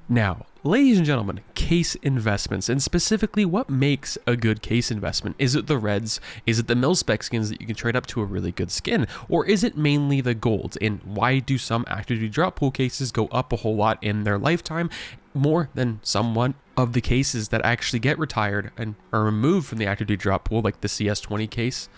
Now, ladies and gentlemen, case investments, and specifically what makes a good case investment? Is it the reds? Is it the mil-spec skins that you can trade up to a really good skin? Or is it mainly the golds? And why do some active duty drop pool cases go up a whole lot in their lifetime, more than somewhat of the cases that actually get retired and are removed from the active duty drop pool, like the CS20 case?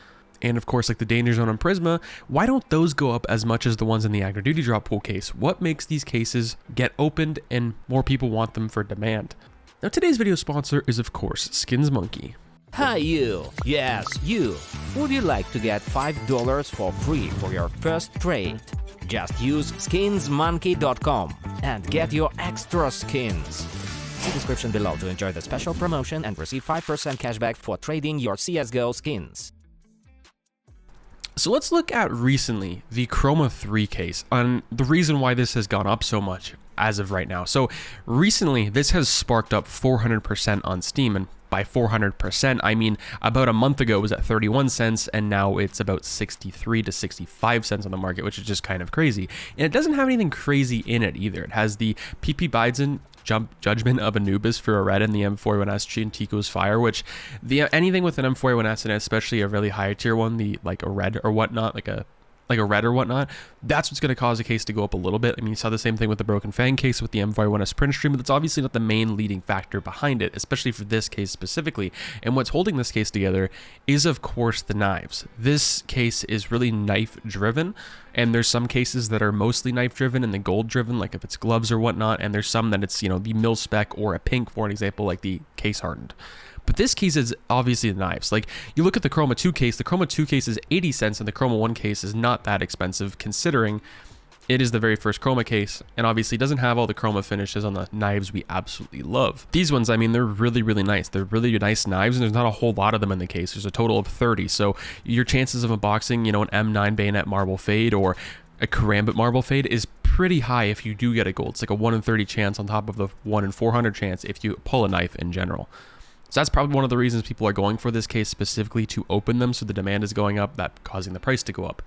And of course, like the Danger Zone and Prisma, why don't those go up as much as the ones in the active duty drop pool case? What makes these cases get opened and more people want them for demand? Now, today's video sponsor is, of course, Skins Monkey. Hi you! Yes, you! Would you like to get $5 for free for your first trade? Just use skinsmonkey.com and get your extra skins. See description below to enjoy the special promotion and receive 5% cashback for trading your CSGO skins. So let's look at recently the Chroma 3 case and the reason why this has gone up so much as of right now. So recently this has sparked up 400% on Steam, and by 400% I mean about a month ago it was at 31 cents and now it's about 63 to 65 cents on the market, which is just kind of crazy. And it doesn't have anything crazy in it either. It has the PP Biden Judgment of Anubis for a red and the M41S Chintico's Fire, which anything with an M41S and especially a really high tier one, the like a red or whatnot, like a red or whatnot, that's what's going to cause a case to go up a little bit. I mean, you saw the same thing with the Broken Fang case with the M41S print stream, but that's obviously not the main leading factor behind it, especially for this case specifically. And what's holding this case together is, of course, the knives. This case is really knife driven, and there's some cases that are mostly knife driven and the gold driven, like if it's gloves or whatnot, and there's some that it's, you know, the mil spec or a pink, for an example, like the case hardened. But this case is obviously the knives. Like, you look at the Chroma 2 case, the Chroma 2 case is 80 cents and the Chroma 1 case is not that expensive considering it is the very first Chroma case and obviously doesn't have all the Chroma finishes on the knives we absolutely love. These ones, I mean, they're really, really nice. They're really nice knives and there's not a whole lot of them in the case. There's a total of 30. So your chances of unboxing, you know, an M9 Bayonet Marble Fade or a Karambit Marble Fade is pretty high if you do get a gold. It's like a 1 in 30 chance on top of the 1 in 400 chance if you pull a knife in general. So that's probably one of the reasons people are going for this case specifically, to open them, so the demand is going up, that causing the price to go up.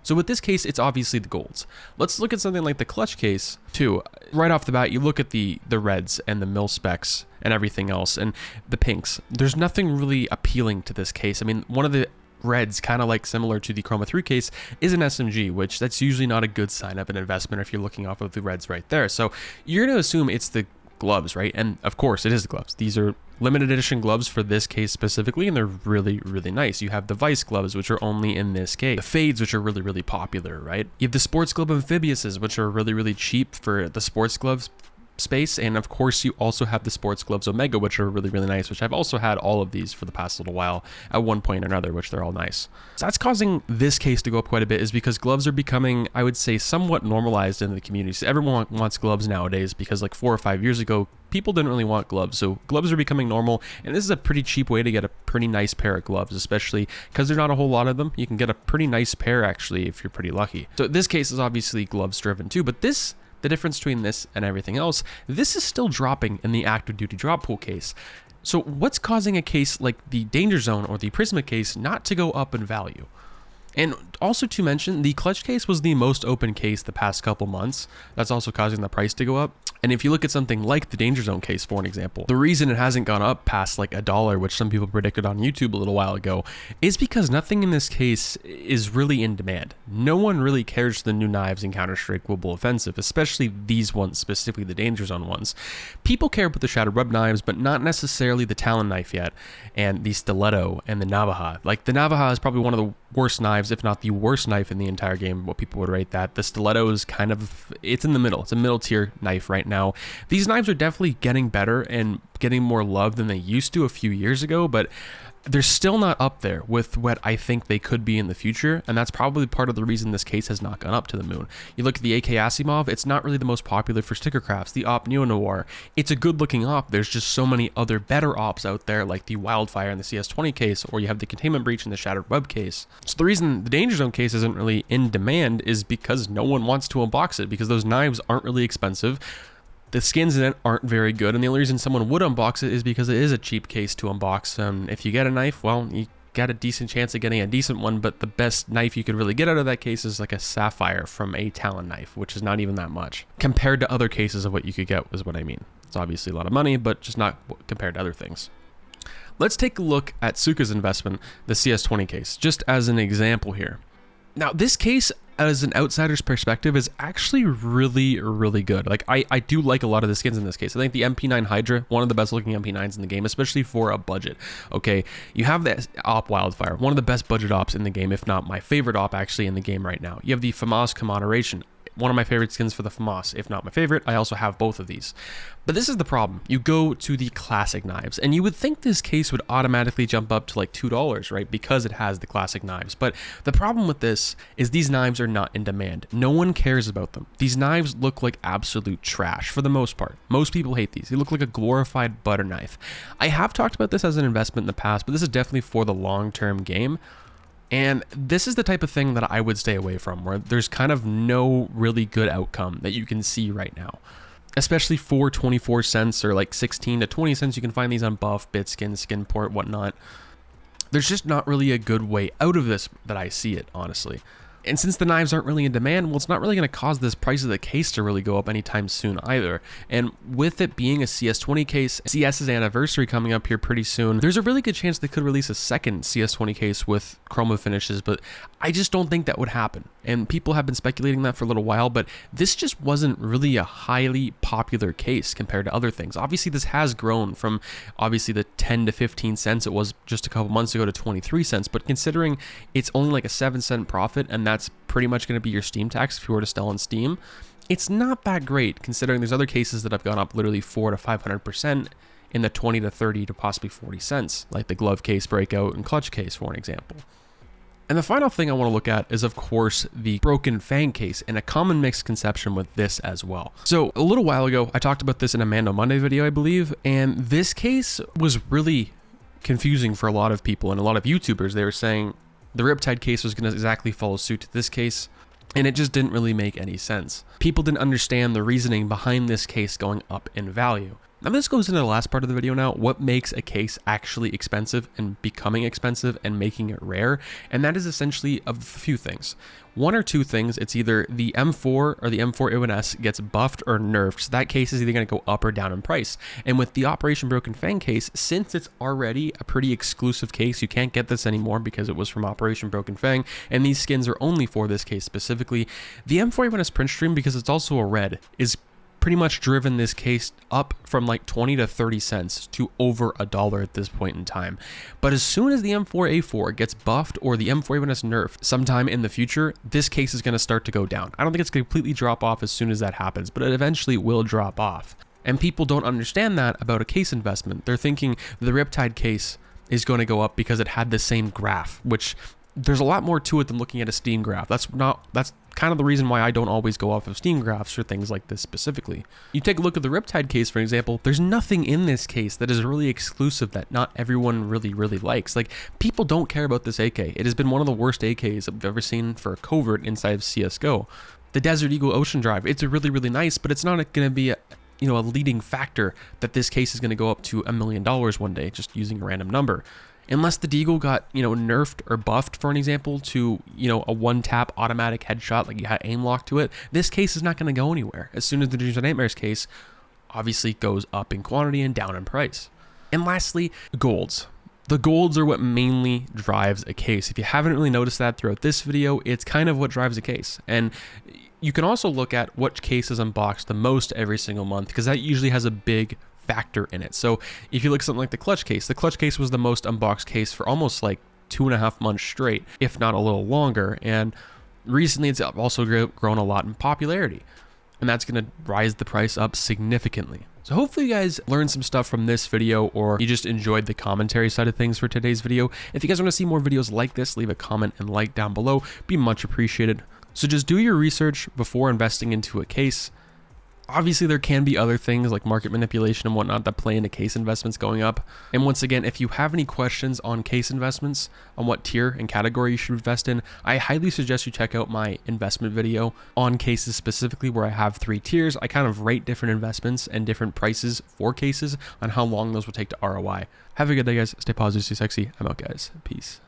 So with this case, it's obviously the golds. Let's look at something like the clutch case too. Right off the bat, you look at the reds and the mil specs and everything else and the pinks. There's nothing really appealing to this case. I mean, one of the reds, kind of like similar to the Chroma 3 case, is an SMG, which that's usually not a good sign of an investment if you're looking off of the reds right there. So you're going to assume it's the gloves, right? And of course it is the gloves. These are limited edition gloves for this case specifically, and they're really, really nice. You have the Vice gloves, which are only in this case. The Fades, which are really, really popular, right? You have the Sports Glove Amphibiouses, which are really, really cheap for the sports gloves space, and of course you also have the Sports Gloves Omega, which are really, really nice, which I've also had all of these for the past little while at one point or another, which they're all nice. So that's causing this case to go up quite a bit, is because gloves are becoming, I would say, somewhat normalized in the community. So everyone wants gloves nowadays, because like 4 or 5 years ago people didn't really want gloves, so gloves are becoming normal, and this is a pretty cheap way to get a pretty nice pair of gloves, especially because there's not a whole lot of them. You can get a pretty nice pair actually if you're pretty lucky. So this case is obviously gloves driven too, but the difference between this and everything else, this is still dropping in the active duty drop pool case. So what's causing a case like the Danger Zone or the Prisma case not to go up in value? And also to mention, the clutch case was the most open case the past couple months. That's also causing the price to go up. And if you look at something like the Danger Zone case, for an example, the reason it hasn't gone up past like $1, which some people predicted on YouTube a little while ago, is because nothing in this case is really in demand. No one really cares for the new knives in Counter-Strike Global Offensive, especially these ones, specifically the Danger Zone ones. People care about the Shattered Web knives, but not necessarily the Talon knife yet, and the Stiletto and the Navaja. Like, the Navaja is probably one of the worst knives, if not the worst knife in the entire game, what people would rate that. The Stiletto is kind of, it's in the middle. It's a middle tier knife right now. These knives are definitely getting better and getting more love than they used to a few years ago, but they're still not up there with what I think they could be in the future, and that's probably part of the reason this case has not gone up to the moon. You look at the AK Asimov, it's not really the most popular for sticker crafts. The Op Neo Noir, it's a good looking op. There's just so many other better ops out there, like the Wildfire and the CS20 case, or you have the Containment Breach and the Shattered Web case. So the reason the Danger Zone case isn't really in demand is because no one wants to unbox it, because those knives aren't really expensive. The skins in it aren't very good, and the only reason someone would unbox it is because it is a cheap case to unbox. If you get a knife, well, you got a decent chance of getting a decent one, but the best knife you could really get out of that case is like a sapphire from a Talon knife, which is not even that much compared to other cases of what you could get, is what I mean. It's obviously a lot of money, but just not compared to other things. Let's take a look at Suka's investment, the CS20 case, just as an example here. Now, this case, as an outsider's perspective, is actually really, really good. Like, I do like a lot of the skins in this case. I think the MP9 Hydra, one of the best looking MP9s in the game, especially for a budget. Okay, you have the Op Wildfire, one of the best budget ops in the game, if not my favorite op actually in the game right now. You have the FAMAS Commoderation, one of my favorite skins for the FAMAS, if not my favorite. I also have both of these. But this is the problem. You go to the classic knives, and you would think this case would automatically jump up to like $2, right? Because it has the classic knives. But the problem with this is these knives are not in demand. No one cares about them. These knives look like absolute trash for the most part. Most people hate these. They look like a glorified butter knife. I have talked about this as an investment in the past, but this is definitely for the long-term game. And this is the type of thing that I would stay away from, where there's kind of no really good outcome that you can see right now. Especially for 24 cents or like 16 to 20 cents, you can find these on Buff, Bitskin, Skinport, whatnot. There's just not really a good way out of this that I see it, honestly. And since the knives aren't really in demand, well, it's not really going to cause this price of the case to really go up anytime soon either. And with it being a CS20 case, CS's anniversary coming up here pretty soon, there's a really good chance they could release a second CS20 case with chroma finishes, but I just don't think that would happen. And people have been speculating that for a little while, but this just wasn't really a highly popular case compared to other things. Obviously, this has grown from obviously the 10 to 15 cents it was just a couple months ago to 23 cents, but considering it's only like a 7-cent profit, and that's pretty much going to be your Steam tax if you were to sell on Steam, it's not that great considering there's other cases that have gone up literally 400 to 500% in the 20 to 30 to possibly 40 cents, like the glove case breakout and clutch case, for an example. And the final thing I want to look at is, of course, the broken Fang case, and a common misconception with this as well. So a little while ago, I talked about this in a Mando Monday video, I believe, and this case was really confusing for a lot of people and a lot of YouTubers. They were saying the RIPTIDE case was going to exactly follow suit to this case, and it just didn't really make any sense. People didn't understand the reasoning behind this case going up in value. Now this goes into the last part of the video now, what makes a case actually expensive and becoming expensive and making it rare, and that is essentially a few things. One or two things. It's either the M4 or the M4 A1S gets buffed or nerfed, so that case is either going to go up or down in price. And with the Operation Broken Fang case, since it's already a pretty exclusive case, you can't get this anymore because it was from Operation Broken Fang, and these skins are only for this case specifically. The M4 A1S print stream, because it's also a red, is pretty much driven this case up from like 20 to 30 cents to over $1 at this point in time. But as soon as the M4A4 gets buffed or the M4A1S nerfed sometime in the future, this case is going to start to go down. I don't think it's going to completely drop off as soon as that happens, but it eventually will drop off. And people don't understand that about a case investment. They're thinking the RIPTIDE case is going to go up because it had the same graph, which there's a lot more to it than looking at a Steam graph. That's kind of the reason why I don't always go off of Steam graphs for things like this specifically. You take a look at the RIPTIDE case, for example, there's nothing in this case that is really exclusive that not everyone really likes. Like, people don't care about this AK. It has been one of the worst AKs I've ever seen for a covert inside of CSGO. The Desert Eagle Ocean Drive, it's really nice, but it's not going to be a leading factor that this case is going to go up to $1 million one day, just using a random number. Unless the Deagle got, nerfed or buffed, for an example, to, a one-tap automatic headshot, like you had aim lock to it, this case is not going to go anywhere. As soon as the Dreams and Nightmares case obviously goes up in quantity and down in price. And lastly, golds. The golds are what mainly drives a case. If you haven't really noticed that throughout this video, it's kind of what drives a case. And you can also look at what case is unboxed the most every single month, because that usually has a big factor in it. So if you look at something like the clutch case was the most unboxed case for almost like 2.5 months straight, if not a little longer. And recently it's also grown a lot in popularity, and that's going to rise the price up significantly. So hopefully you guys learned some stuff from this video, or you just enjoyed the commentary side of things for today's video. If you guys want to see more videos like this, leave a comment and like down below. Be much appreciated. So just do your research before investing into a case. Obviously, there can be other things like market manipulation and whatnot that play into case investments going up. And once again, if you have any questions on case investments, on what tier and category you should invest in, I highly suggest you check out my investment video on cases specifically, where I have 3 tiers. I kind of rate different investments and different prices for cases on how long those will take to ROI. Have a good day, guys. Stay positive, stay sexy. I'm out, guys. Peace.